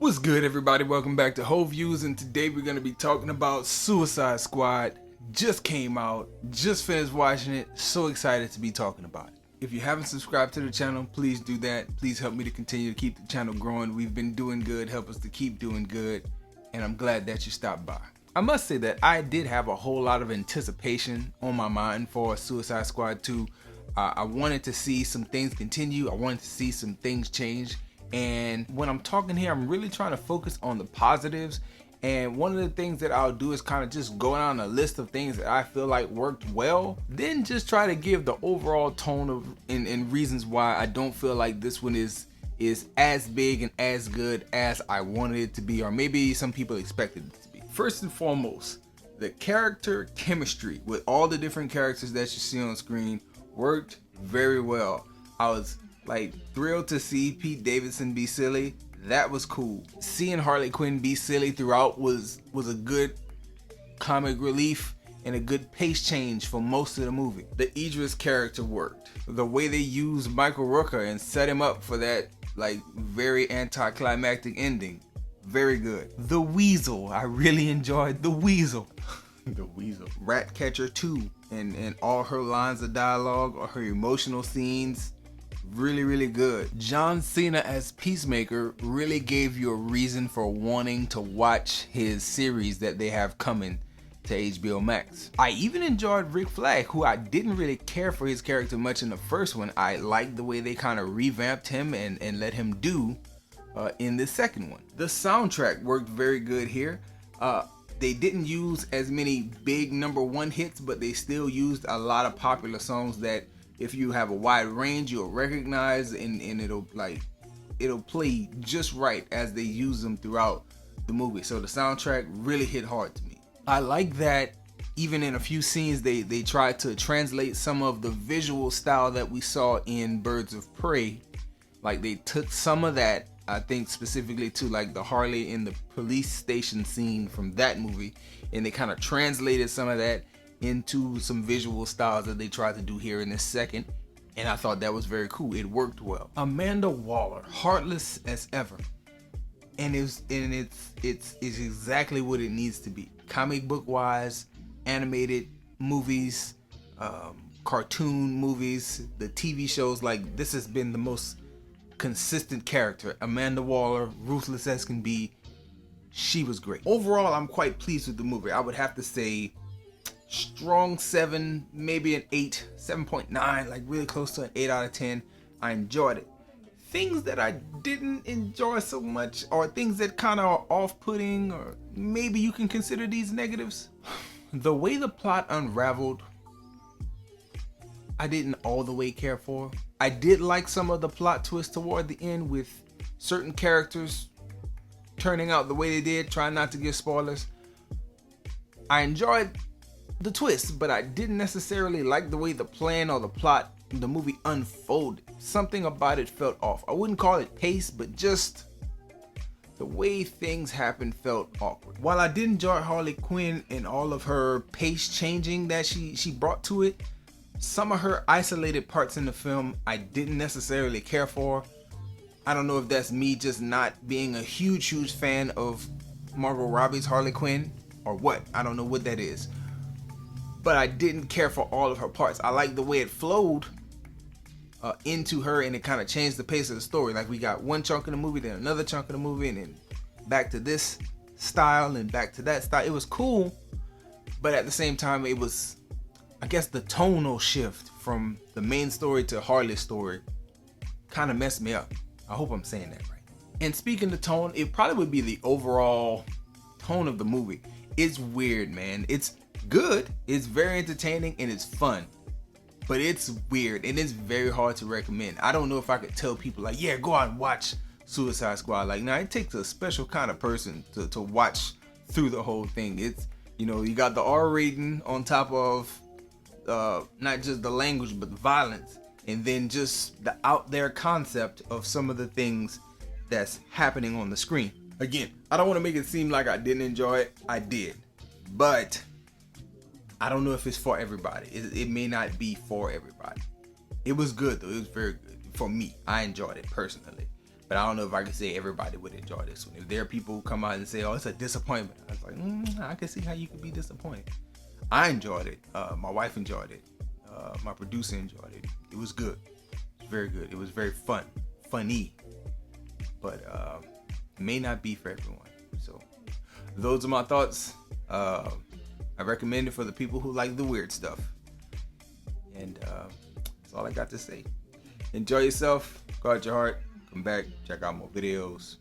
What's good, everybody? Welcome back to Whole Views, and today we're going to be talking about Suicide Squad. Just came out, just finished watching it, so excited to be talking about it. If you haven't subscribed to the channel, please do that. Please help me to continue to keep the channel growing. We've been doing good, help us to keep doing good, and I'm glad that you stopped by. I must say that I did have a whole lot of anticipation on my mind for Suicide Squad 2. I wanted to see some things continue, I wanted to see some things change. And when I'm talking here, I'm really trying to focus on the positives. And one of the things that I'll do is kind of just go down a list of things that I feel like worked well, then just try to give the overall tone of and reasons why I don't feel like this one is as big and as good as I wanted it to be, or maybe some people expected it to be. First and foremost, the character chemistry with all the different characters that you see on screen worked very well. I was like thrilled to see Pete Davidson be silly. That was cool. Seeing Harley Quinn be silly throughout was a good comic relief and a good pace change for most of the movie. The Idris character worked. The way they used Michael Rooker and set him up for that like very anticlimactic ending, very good. The Weasel, I really enjoyed the Weasel. The Weasel. Ratcatcher 2 and all her lines of dialogue or her emotional scenes, really good. John Cena as Peacemaker really gave you a reason for wanting to watch his series that they have coming to HBO Max. I even enjoyed Rick Flag, who I didn't really care for his character much in the first one. I liked the way they kind of revamped him and let him do in the second one. The soundtrack worked very good here. They didn't use as many big #1 hits, but they still used a lot of popular songs that if you have a wide range, you'll recognize, and it'll play just right as they use them throughout the movie. So the soundtrack really hit hard to me. I like that even in a few scenes they tried to translate some of the visual style that we saw in Birds of Prey. Like they took some of that, I think specifically to like the Harley in the police station scene from that movie, and they kind of translated some of that into some visual styles that they tried to do here in this second, and I thought that was very cool. It worked well. Amanda Waller, heartless as ever, and it's exactly what it needs to be. Comic book wise, animated movies, cartoon movies, the TV shows, like this has been the most consistent character. Amanda Waller, ruthless as can be, she was great. Overall, I'm quite pleased with the movie. I would have to say strong 7, maybe an 8, 7.9, like really close to an 8 out of 10. I enjoyed it. Things that I didn't enjoy so much, or things that kind of are off-putting, or maybe you can consider these negatives. The way the plot unraveled, I didn't all the way care for. I did like some of the plot twists toward the end with certain characters turning out the way they did. Trying not to give spoilers. I enjoyed the twist, but I didn't necessarily like the way the plan or the plot, the movie unfolded. Something about it felt off. I wouldn't call it pace, but just the way things happened felt awkward. While I did enjoy Harley Quinn and all of her pace changing that she brought to it, some of her isolated parts in the film I didn't necessarily care for. I don't know if that's me just not being a huge fan of Margot Robbie's Harley Quinn or what. I don't know what that is. But I didn't care for all of her parts. I like the way it flowed into her, and it kind of changed the pace of the story. Like we got one chunk of the movie, then another chunk of the movie, and then back to this style and back to that style. It was cool, but at the same time, it was, I guess, the tonal shift from the main story to Harley's story kind of messed me up. I hope I'm saying that right. And speaking of tone, it probably would be the overall tone of the movie. It's weird, man. It's good, it's very entertaining, and it's fun, but it's weird and it's very hard to recommend. I don't know if I could tell people like, yeah, go out and watch Suicide Squad. Like, nah, it takes a special kind of person to watch through the whole thing. It's, you know, you got the R rating on top of not just the language but the violence, and then just the out there concept of some of the things that's happening on the screen. Again, I don't want to make it seem like I didn't enjoy it. I did, but I don't know if it's for everybody. It may not be for everybody. It was good though. It was very good for me. I enjoyed it personally. But I don't know if I can say everybody would enjoy this one. If there are people who come out and say, "Oh, it's a disappointment," I was like, I can see how you could be disappointed. I enjoyed it. My wife enjoyed it. My producer enjoyed it. It was good. It was very good. It was very funny. But it may not be for everyone. So those are my thoughts. I recommend it for the people who like the weird stuff. And that's all I got to say. Enjoy yourself. Guard your heart. Come back. Check out more videos.